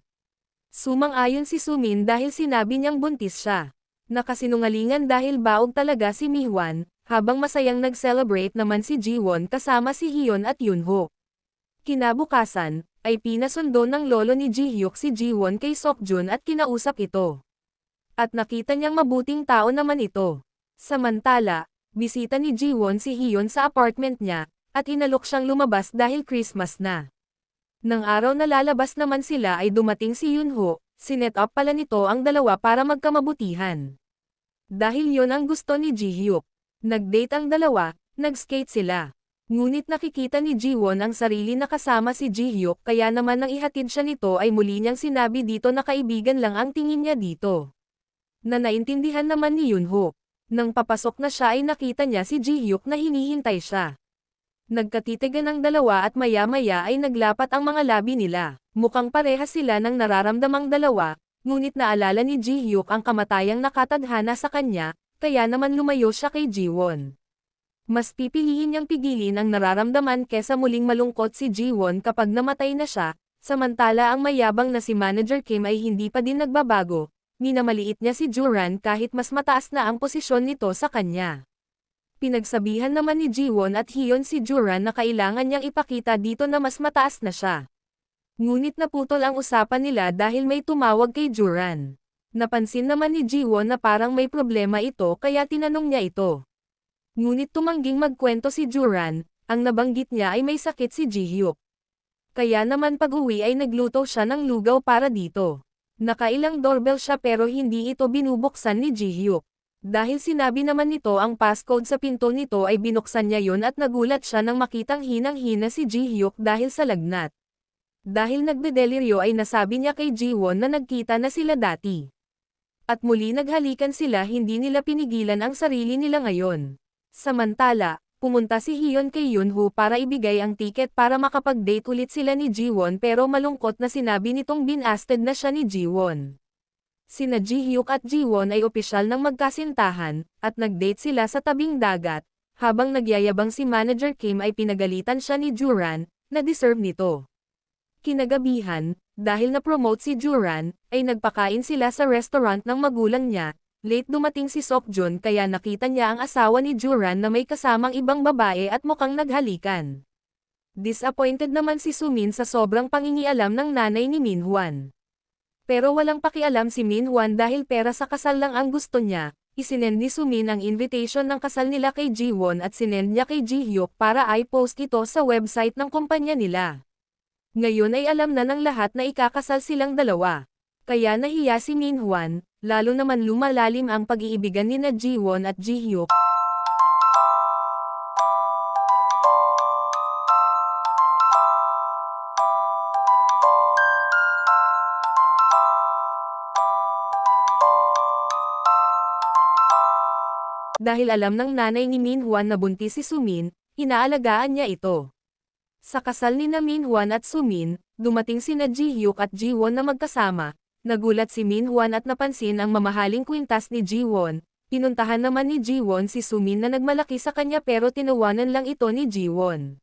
Sumang-ayon si Sumin dahil sinabi niyang buntis siya. Nakasinungalingan dahil baog talaga si Minhwan, habang masayang nag-celebrate naman si Jiwon kasama si Hyun at Yunho. Kinabukasan, ay pinasundo ng lolo ni Jihyuk si Jiwon kay Sokjun at kinausap ito. At nakita niyang mabuting tao naman ito. Samantala, bisita ni Jiwon si Hyun sa apartment niya, at inalok siyang lumabas dahil Christmas na. Nang araw na lalabas naman sila ay dumating si Yunho, sinet up pala nito ang dalawa para magkamabutihan. Dahil yon ang gusto ni Jihyuk. Nag-date ang dalawa, nag-skate sila. Ngunit nakikita ni Jiwon ang sarili na kasama si Jihyuk kaya naman nang ihatid siya nito ay muli niyang sinabi dito na kaibigan lang ang tingin niya dito. Na naintindihan naman ni Yunho. Nang papasok na siya ay nakita niya si Jihyuk na hinihintay siya. Nagkatitigan ang dalawa at maya-maya ay naglapat ang mga labi nila. Mukhang parehas sila ng nararamdamang dalawa, ngunit naalala ni Jihyuk ang kamatayang nakatadhana sa kanya, kaya naman lumayo siya kay Jiwon. Mas pipiliin niyang pigilin ang nararamdaman kesa muling malungkot si Jiwon kapag namatay na siya, samantala ang mayabang na si Manager Kim ay hindi pa din nagbabago, minamaliit niya si Juran kahit mas mataas na ang posisyon nito sa kanya. Pinagsabihan naman ni Jiwon at Hyun si Juran na kailangan niyang ipakita dito na mas mataas na siya. Ngunit naputol ang usapan nila dahil may tumawag kay Juran. Napansin naman ni Jiwon na parang may problema ito kaya tinanong niya ito. Ngunit tumangging magkwento si Juran, ang nabanggit niya ay may sakit si Jihyuk. Kaya naman pag-uwi ay nagluto siya ng lugaw para dito. Nakailang doorbell siya pero hindi ito binubuksan ni Jihyuk. Dahil sinabi naman nito ang passcode sa pinto nito ay binuksan niya yon at nagulat siya nang makitang hinang-hina si Jihyuk dahil sa lagnat. Dahil nagdedeliryo ay nasabi niya kay Jiwon na nagkita na sila dati. At muli naghalikan sila hindi nila pinigilan ang sarili nila ngayon. Samantala, pumunta si Hyun kay Yunho para ibigay ang tiket para makapag-date ulit sila ni Jiwon pero malungkot na sinabi nitong binasted na siya ni Jiwon. Sina Jihyuk at Jiwon ay opisyal ng magkasintahan, at nag-date sila sa tabing dagat, habang nagyayabang si Manager Kim ay pinagalitan siya ni Juran, na deserve nito. Kinagabihan, dahil na-promote si Juran, ay nagpakain sila sa restaurant ng magulang niya. Late dumating si Sokjun kaya nakita niya ang asawa ni Juran na may kasamang ibang babae at mukhang naghalikan. Disappointed naman si Sumin sa sobrang pangingialam ng nanay ni Minhwan. Pero walang pakialam si Minhwan dahil pera sa kasal lang ang gusto niya. Isinend ni Sumin ang invitation ng kasal nila kay Jiwon at sinend niya kay Jihyuk para i-post ito sa website ng kumpanya nila. Ngayon ay alam na ng lahat na ikakasal silang dalawa. Kaya nahiya si Minhwan, lalo naman lumalalim ang pag-iibigan ni Jiwon at Jihyuk. Dahil alam ng nanay ni Minhwan na buntis si Sumin, inaalagaan niya ito. Sa kasal ni Minhwan at Sumin, dumating sina Jihyuk at Jiwon na magkasama. Nagulat si Minhwan at napansin ang mamahaling kwintas ni Jiwon. Pinuntahan naman ni Jiwon si Sumin na nagmalaki sa kanya pero tinawanan lang ito ni Jiwon.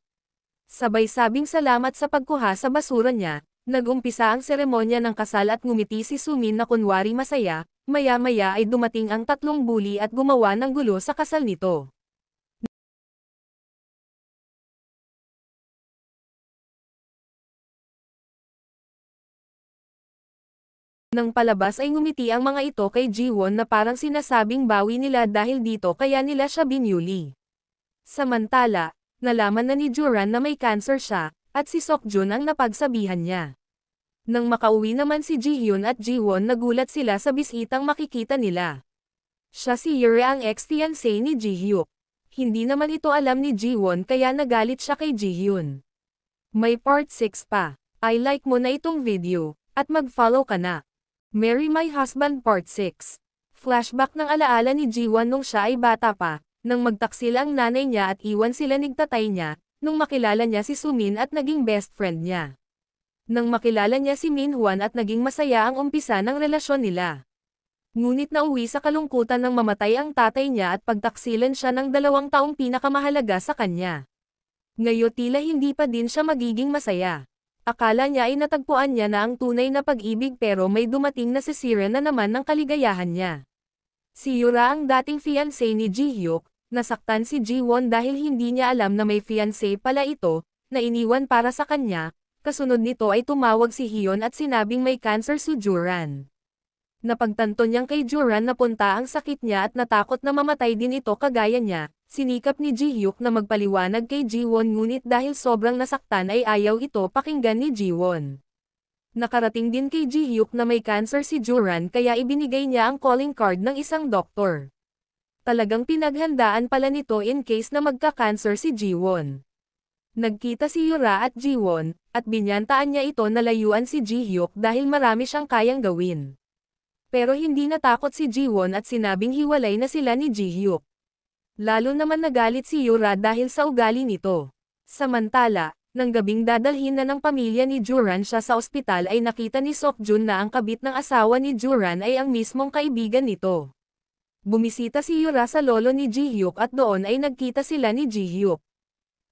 Sabay sabing salamat sa pagkuha sa basura niya, nag-umpisa ang seremonya ng kasal at ngumiti si Sumin na kunwari masaya, maya-maya ay dumating ang tatlong bully at gumawa ng gulo sa kasal nito. Nang palabas ay ngumiti ang mga ito kay Jiwon na parang sinasabing bawi nila dahil dito kaya nila siya binyuli. Samantala, nalaman na ni Juran na may cancer siya, at si Seokjun ang napagsabihan niya. Nang makauwi naman si Jihyun at Jiwon, nagulat sila sa bisitang makikita nila. Siya si Yuri, ang ex-fiancé ni Jihyuk. Hindi naman ito alam ni Jiwon kaya nagalit siya kay Jihyun. May part 6 pa. I-like mo na itong video, at mag-follow ka na. Marry My Husband Part 6. Flashback ng alaala ni Jiwon nung siya ay bata pa, nang magtaksil ang nanay niya at iwan sila ng tatay niya, nung makilala niya si Sumin at naging best friend niya. Nang makilala niya si Minhwan at naging masaya ang umpisa ng relasyon nila. Ngunit nauwi sa kalungkutan nang mamatay ang tatay niya at pagtaksilan siya ng 2 taong pinakamahalaga sa kanya. Ngayon tila hindi pa din siya magiging masaya. Akala niya ay natagpuan niya na ang tunay na pag-ibig, pero may dumating na si Siren na naman ng kaligayahan niya. Si Yura, ang dating fiancé ni Jihyuk, nasaktan si Jiwon dahil hindi niya alam na may fiancé pala ito, na iniwan para sa kanya. Kasunod nito ay tumawag si Hyun at sinabing may cancer si Juran. Napagtanto niyang kay Juran napunta ang sakit niya at natakot na mamatay din ito kagaya niya. Sinikap ni Jihyuk na magpaliwanag kay Jiwon, ngunit dahil sobrang nasaktan ay ayaw ito pakinggan ni Jiwon. Nakarating din kay Jihyuk na may cancer si Juran kaya ibinigay niya ang calling card ng isang doktor. Talagang pinaghandaan pala nito in case na magka-cancer si Jiwon. Nagkita si Yura at Jiwon, at binyantaan niya ito na layuan si Jihyuk dahil marami siyang kayang gawin. Pero hindi natakot si Jiwon at sinabing hiwalay na sila ni Jihyuk. Lalo naman nagalit si Yura dahil sa ugali nito. Samantala, nang gabing dadalhin na ng pamilya ni Juran siya sa ospital, ay nakita ni Seokjun na ang kabit ng asawa ni Juran ay ang mismong kaibigan nito. Bumisita si Yura sa lolo ni Jihyuk at doon ay nagkita sila ni Jihyuk.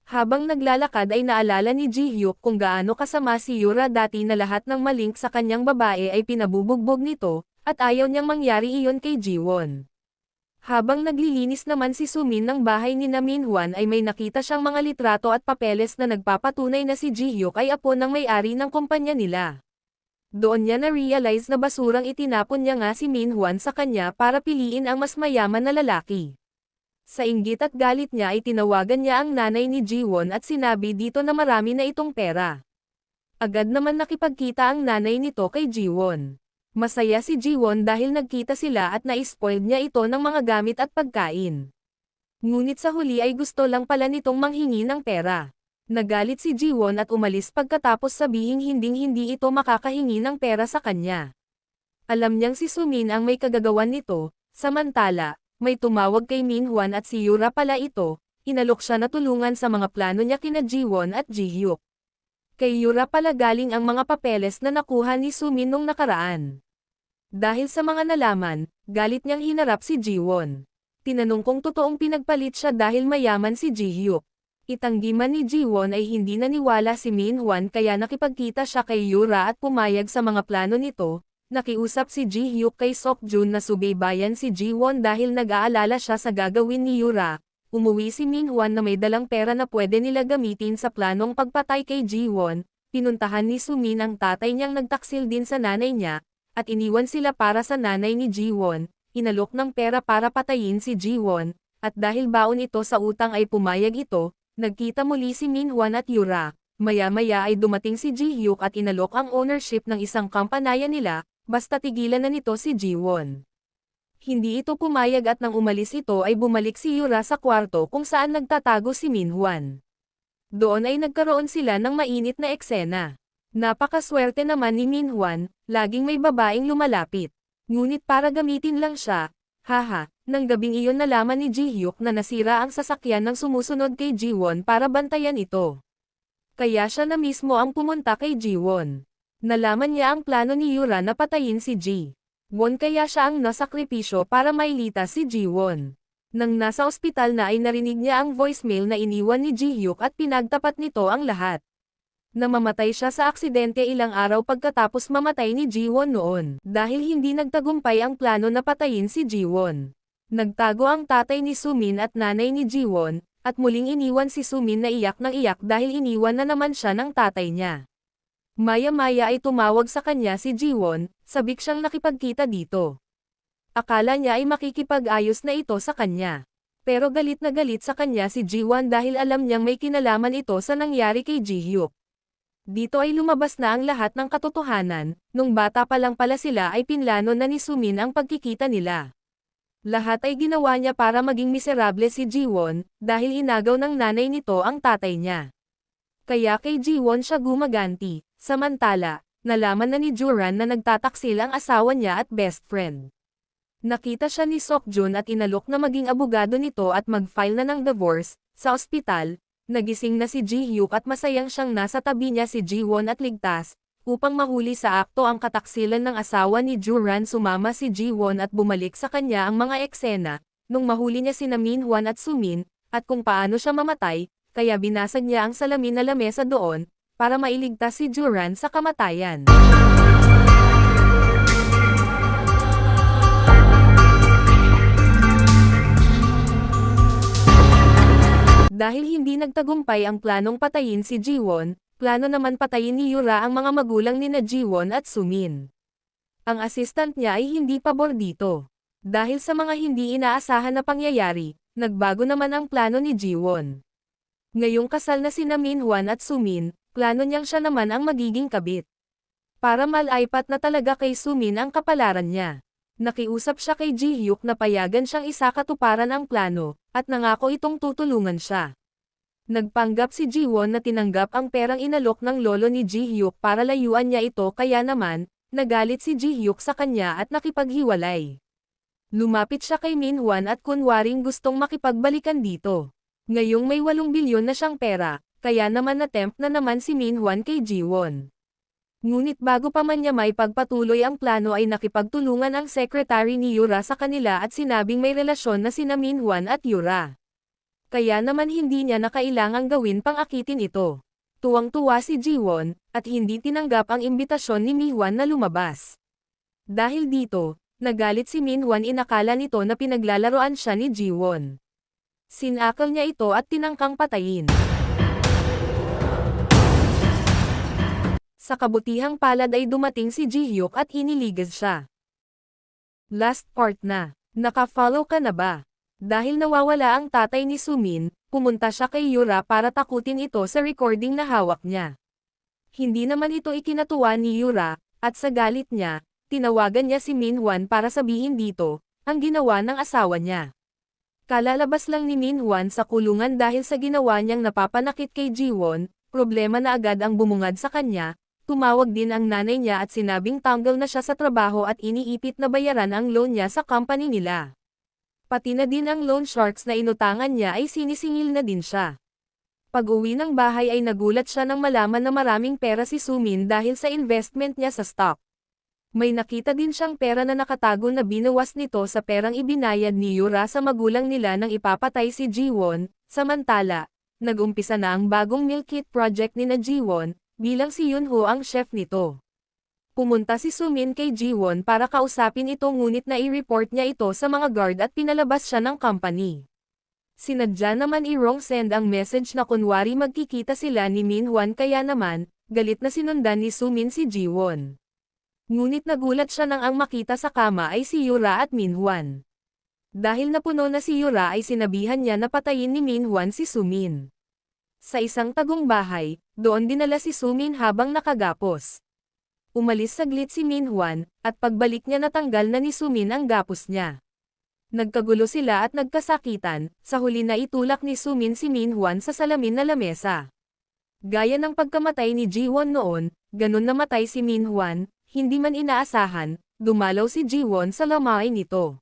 Habang naglalakad ay naalala ni Jihyuk kung gaano kasama si Yura dati, na lahat ng malink sa kanyang babae ay pinabubugbog nito, at ayaw niyang mangyari iyon kay Jiwon. Habang naglilinis naman si Sumin ng bahay ni Minhwan ay may nakita siyang mga litrato at papeles na nagpapatunay na si Jihyuk ay apo ng may-ari ng kumpanya nila. Doon niya na-realize na basurang itinapon niya nga si Minhwan sa kanya para piliin ang mas mayaman na lalaki. Sa inggit at galit niya ay tinawagan niya ang nanay ni Jiwon at sinabi dito na marami na itong pera. Agad naman nakipagkita ang nanay nito kay Jiwon. Masaya si Jiwon dahil nagkita sila at na-spoiled niya ito ng mga gamit at pagkain. Ngunit sa huli ay gusto lang pala nitong manghingi ng pera. Nagalit si Jiwon at umalis pagkatapos sabihing hinding-hindi ito makakahingi ng pera sa kanya. Alam niyang si Sumin ang may kagagawan nito, samantala, may tumawag kay Minhwan at si Yura pala ito, inalok siya na tulungan sa mga plano niya kina Jiwon at Jihyuk. Kay Yura pala galing ang mga papeles na nakuha ni Sumin nung nakaraan. Dahil sa mga nalaman, galit niyang hinarap si Jiwon. Tinanong kung totoong pinagpalit siya dahil mayaman si Jihyuk. Itanggi man ni Jiwon ay hindi naniwala si Minhwan kaya nakipagkita siya kay Yura at pumayag sa mga plano nito. Nakiusap si Jihyuk kay Seokjun na subaybayan si Jiwon dahil nag-aalala siya sa gagawin ni Yura. Umuwi si Minhwan na may dalang pera na pwede nila gamitin sa planong pagpatay kay Jiwon. Pinuntahan ni Sumin ang tatay niyang nagtaksil din sa nanay niya, at iniwan sila para sa nanay ni Jiwon. Inalok ng pera para patayin si Jiwon, at dahil baon ito sa utang ay pumayag ito. Nagkita muli si Minhwan at Yura. Maya-maya ay dumating si Jihyuk at inalok ang ownership ng isang kampanayan nila, basta tigilan na nito si Jiwon. Hindi ito pumayag at nang umalis ito ay bumalik si Yura sa kwarto kung saan nagtatago si Minhwan. Doon ay nagkaroon sila ng mainit na eksena. Napakaswerte naman ni Minhwan, laging may babaeng lumalapit. Ngunit para gamitin lang siya, haha, nang gabing iyon nalaman ni Jihyuk na nasira ang sasakyan ng sumusunod kay Jiwon para bantayan ito. Kaya siya na mismo ang pumunta kay Jiwon. Nalaman niya ang plano ni Yura na patayin si Jiwon kaya siya ang nasakripisyo para mailitas si Jiwon. Nang nasa ospital na ay narinig niya ang voicemail na iniwan ni Jihyuk at pinagtapat nito ang lahat. Namamatay siya sa aksidente ilang araw pagkatapos mamatay ni Jiwon noon. Dahil hindi nagtagumpay ang plano na patayin si Jiwon. Nagtago ang tatay ni Sumin at nanay ni Jiwon, at muling iniwan si Sumin na iyak ng iyak dahil iniwan na naman siya ng tatay niya. Maya-maya ay tumawag sa kanya si Jiwon, sabik siyang nakipagkita dito. Akala niya ay makikipag-ayos na ito sa kanya. Pero galit na galit sa kanya si Jiwon dahil alam niyang may kinalaman ito sa nangyari kay Jihyuk. Dito ay lumabas na ang lahat ng katotohanan, nung bata pa lang pala sila ay pinlano na ni Sumin ang pagkikita nila. Lahat ay ginawa niya para maging miserable si Jiwon, dahil inagaw ng nanay nito ang tatay niya. Kaya kay Jiwon siya gumaganti, samantala, nalaman na ni Juran na nagtataksil ang asawa niya at best friend. Nakita siya ni Sokjun at inalok na maging abogado nito at mag-file na ng divorce. Sa ospital, nagising na si Ji-hyuk at masayang siyang nasa tabi niya si Jiwon at ligtas, upang mahuli sa akto ang kataksilan ng asawa ni Juran. Sumama si Jiwon at bumalik sa kanya ang mga eksena, nung mahuli niya sina Minhwan at Sumin, at kung paano siya mamatay, kaya binasag niya ang salamin na lamesa doon, para mailigtas si Juran sa kamatayan. Dahil hindi nagtagumpay ang planong patayin si Jiwon, plano naman patayin ni Yura ang mga magulang nina Jiwon at Sumin. Ang assistant niya ay hindi pabor dito. Dahil sa mga hindi inaasahan na pangyayari, nagbago naman ang plano ni Jiwon. Ngayong kasal na sina Minhwan at Sumin, plano niyang siya naman ang magiging kabit. Para malaipat na talaga kay Sumin ang kapalaran niya. Nakiusap siya kay Ji-hyuk na payagan siyang isakatuparan ang plano, at nangako itong tutulungan siya. Nagpanggap si Jiwon na tinanggap ang perang inalok ng lolo ni Ji-hyuk para layuan niya ito, kaya naman, nagalit si Ji-hyuk sa kanya at nakipaghiwalay. Lumapit siya kay Minhwan at kunwaring gustong makipagbalikan dito. Ngayong may 8 bilyon na siyang pera, kaya naman natempt na naman si Minhwan kay Jiwon. Ngunit bago pa man niya may pagpatuloy ang plano ay nakipagtulungan ang secretary ni Yura sa kanila at sinabing may relasyon na sina Minhwan at Yura. Kaya naman hindi niya na kailangang gawin pang-akitin ito. Tuwang-tuwa si Jiwon, at hindi tinanggap ang imbitasyon ni Minhwan na lumabas. Dahil dito, nagalit si Minhwan, inakala nito na pinaglalaroan siya ni Jiwon. Sinakal niya ito at tinangkang patayin. Sa kabutihang palad ay dumating si Ji-hyuk at iniligaz siya. Last part na. Naka-follow ka na ba? Dahil nawawala ang tatay ni Sumin, pumunta siya kay Yura para takutin ito sa recording na hawak niya. Hindi naman ito ikinatuwa ni Yura, at sa galit niya, tinawagan niya si Minhwan para sabihin dito, ang ginawa ng asawa niya. Kalalabas lang ni Minhwan sa kulungan dahil sa ginawa niyang napapanakit kay Jiwon, problema na agad ang bumungad sa kanya. Tumawag din ang nanay niya at sinabing tanggal na siya sa trabaho at iniipit na bayaran ang loan niya sa company nila. Pati na din ang loan sharks na inutangan niya ay sinisingil na din siya. Pag-uwi ng bahay ay nagulat siya nang malaman na maraming pera si Sumin dahil sa investment niya sa stock. May nakita din siyang pera na nakatago na binawas nito sa perang ibinayad ni Yura sa magulang nila nang ipapatay si Jiwon. Samantala, nag-umpisa na ang bagong milk kit project ni na Jiwon, bilang si Yunho ang chef nito. Pumunta si Sumin kay Jiwon para kausapin ito, ngunit na-i-report niya ito sa mga guard at pinalabas siya ng company. Sinadya naman i-wrong send ang message na kunwari magkikita sila ni Minhwan, kaya naman, galit na sinundan ni Sumin si Jiwon. Ngunit nagulat siya nang ang makita sa kama ay si Yura at Minhwan. Dahil napuno na si Yura ay sinabihan niya na patayin ni Minhwan si Sumin. Sa isang tagong bahay, doon dinala si Sumin habang nakagapos. Umalis saglit si Minhwan, at pagbalik niya natanggal na ni Sumin ang gapos niya. Nagkagulo sila at nagkasakitan, sa huli na itulak ni Sumin si Minhwan sa salamin na lamesa. Gaya ng pagkamatay ni Jiwon noon, ganun namatay si Minhwan, hindi man inaasahan, dumalaw si Jiwon sa lamay nito.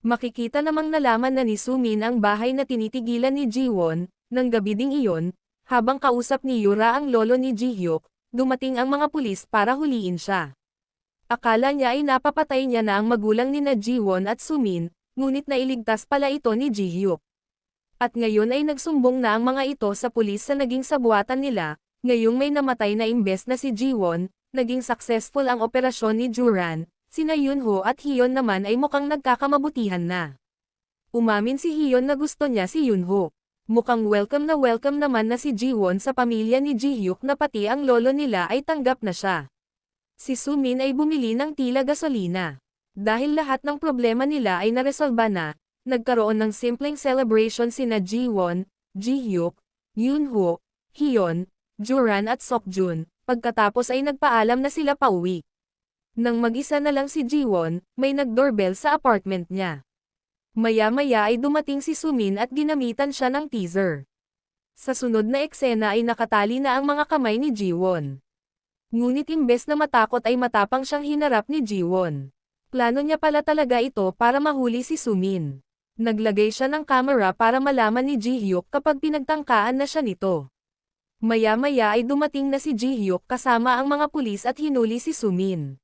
Makikita namang nalaman na ni Sumin ang bahay na tinitigilan ni Jiwon. Nang gabi ding iyon, habang kausap ni Yura ang lolo ni Ji-hyuk, dumating ang mga pulis para huliin siya. Akala niya ay napapatay niya na ang magulang ni na Jiwon at Sumin, ngunit nailigtas pala ito ni Ji-hyuk. At ngayon ay nagsumbong na ang mga ito sa pulis sa naging sabuatan nila. Ngayong may namatay na imbes na si Jiwon, naging successful ang operasyon ni Juran, sina Yunho at Hyun naman ay mukhang nagkakamabutihan na. Umamin si Hyun na gusto niya si Yunho. Mukhang welcome naman na si Jiwon sa pamilya ni Ji-hyuk na pati ang lolo nila ay tanggap na siya. Si Sumin ay bumili ng tila gasolina. Dahil lahat ng problema nila ay naresolba na, nagkaroon ng simpleng celebration sina Jiwon, Ji-hyuk, Yunho, Hyun, Juran at Sokjun, pagkatapos ay nagpaalam na sila pauwi. Nang mag-isa na lang si Jiwon, may nag-doorbell sa apartment niya. Maya-maya ay dumating si Sumin at ginamitan siya ng teaser. Sa sunod na eksena ay nakatali na ang mga kamay ni Jiwon. Ngunit imbes na matakot ay matapang siyang hinarap ni Jiwon. Plano niya pala talaga ito para mahuli si Sumin. Naglagay siya ng camera para malaman ni Ji-hyuk kapag pinagtangkaan na siya nito. Maya-maya ay dumating na si Ji-hyuk kasama ang mga pulis at hinuli si Sumin.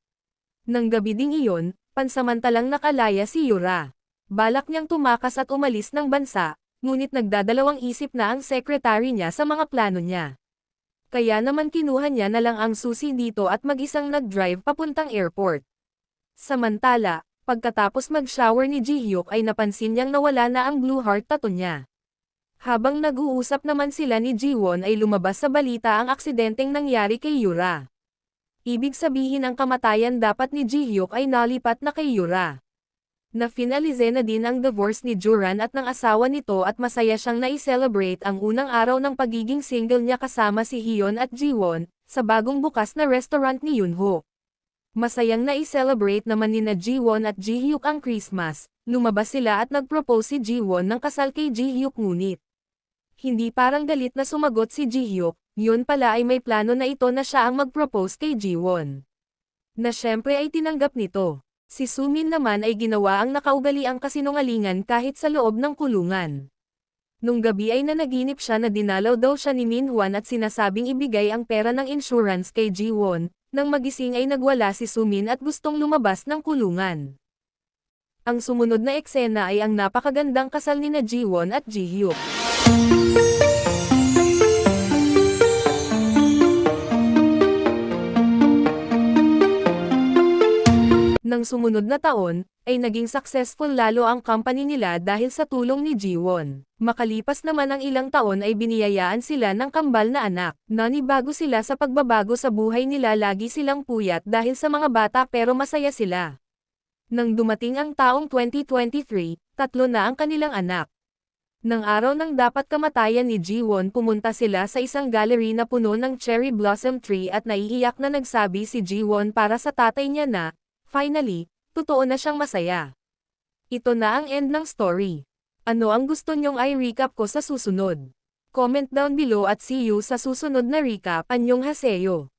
Nang gabi ding iyon, pansamantalang nakalaya si Yura. Balak niyang tumakas at umalis ng bansa, ngunit nagdadalawang isip na ang sekretary niya sa mga plano niya. Kaya naman kinuha niya na lang ang susi dito at mag-isang nag-drive papuntang airport. Samantala, pagkatapos mag-shower ni Ji-hyuk ay napansin niyang nawala na ang blue heart tattoo niya. Habang nag-uusap naman sila ni Jiwon ay lumabas sa balita ang aksidenteng nangyari kay Yura. Ibig sabihin ang kamatayan dapat ni Ji-hyuk ay nalipat na kay Yura. Na-finalize na din ang divorce ni Juran at ng asawa nito at masaya siyang nai-celebrate ang unang araw ng pagiging single niya kasama si Hyun at Jiwon, sa bagong bukas na restaurant ni Yunho. Masayang nai-celebrate naman nina Jiwon at Ji-hyuk ang Christmas, lumabas sila at nag-propose si Jiwon ng kasal kay Ji-hyuk ngunit. Hindi parang galit na sumagot si Ji-hyuk, yun pala ay may plano na ito na siya ang mag-propose kay Jiwon. Na syempre ay tinanggap nito. Si Sumin naman ay ginawa ang nakaugaliang kasinungalingan kahit sa loob ng kulungan. Nung gabi ay nanaginip siya na dinalaw daw siya ni Minhwan at sinasabing ibigay ang pera ng insurance kay Jiwon, nang magising ay nagwala si Sumin at gustong lumabas ng kulungan. Ang sumunod na eksena ay ang napakagandang kasal nina Jiwon at Ji-hyuk. Nang sumunod na taon, ay naging successful lalo ang company nila dahil sa tulong ni Jiwon. Makalipas naman ang ilang taon ay biniyayaan sila ng kambal na anak. Nanibago sila sa pagbabago sa buhay nila, lagi silang puyat dahil sa mga bata pero masaya sila. Nang dumating ang taong 2023, 3 na ang kanilang anak. Nang araw ng dapat kamatayan ni Jiwon, pumunta sila sa isang gallery na puno ng cherry blossom tree at naiiyak na nagsabi si Jiwon para sa tatay niya na, finally, totoo na siyang masaya. Ito na ang end ng story. Ano ang gusto nyong i-recap ko sa susunod? Comment down below at see you sa susunod na recap. Annyeonghaseyo.